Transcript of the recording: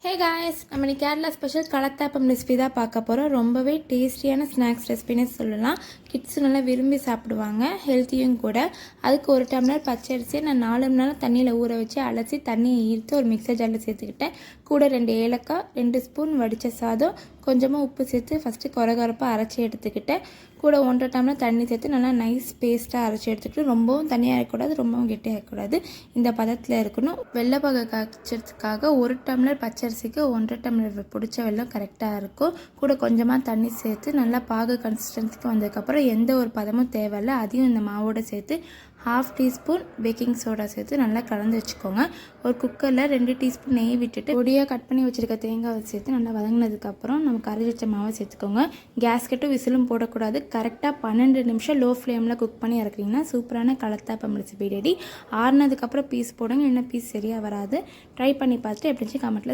Hey guys, நம்ம இன்னைக்கு Kerala special கலத்தாப்பம் recipe தான் பார்க்க போகிறோம். ரொம்பவே டேஸ்டியான ஸ்நாக்ஸ் ரெசிபின்னு சொல்லலாம். கிட்ஸு நல்லா விரும்பி சாப்பிடுவாங்க, ஹெல்த்தியும் கூட. அதுக்கு ஒரு டம்ளர் பச்சரிசியை நான் 4 மணி நேரம் தண்ணியில் ஊற வச்சு அலசி தண்ணியை ஈர்த்து ஒரு மிக்சர் ஜாரில் சேர்த்துக்கிட்டேன். கூட 2 ஏலக்காய், 2 ஸ்பூன் வடித்த சாதம், கொஞ்சமாக உப்பு சேர்த்து ஃபஸ்ட்டு கொரகொரப்பாக அரைச்சி எடுத்துக்கிட்டேன். கூட 1.5 டம்ளர் தண்ணி சேர்த்து நல்லா நைஸ் பேஸ்ட்டாக அரைச்சி எடுத்துக்கிட்டு, ரொம்பவும் தண்ணியாக இருக்கக்கூடாது, ரொம்பவும் கெட்டியாக இருக்கக்கூடாது, இந்த பதத்தில் இருக்கணும். வெள்ளைப்பாகை காய்ச்சறதுக்காக 1 டம்ளர் பச்சரிசிக்கு 1.5 டம்ளர் பிடிச்ச வெல்லம் கரெக்டாக இருக்கும். கூட கொஞ்சமாக தண்ணி சேர்த்து நல்லா பாகு கன்சிஸ்டன்சிக்கு வந்ததுக்கப்புறம் எந்த ஒரு பதமும் தேவையில்லை. அதையும் இந்த மாவோடு சேர்த்து 1/2 டீஸ்பூன் பேக்கிங் சோடா சேர்த்து நல்லா கலந்து வச்சுக்கோங்க. ஒரு குக்கரில் 2 டீஸ்பூன் நெய் விட்டுட்டு பொடியாக கட் பண்ணி வச்சுருக்க தேங்காவை சேர்த்து நல்லா வதங்கினதுக்கப்புறம் நம்ம கரைச்சி வச்ச மாவை சேர்த்துக்கோங்க. கேஸ் கட்டும் விசிலும் போடக்கூடாது. கரெக்டாக 12 நிமிஷம் லோ ஃப்ளேமில் குக் பண்ணி இறக்குறீங்கன்னா சூப்பரான கலத்தாப்பம் ரெசிபி ரெடி. ஆறுனதுக்கப்புறம் பீஸ் போடுங்க, என்ன பீஸ் சரியாக வராது. ட்ரை பண்ணி பார்த்துட்டு எப்படி கமெண்ட்டில்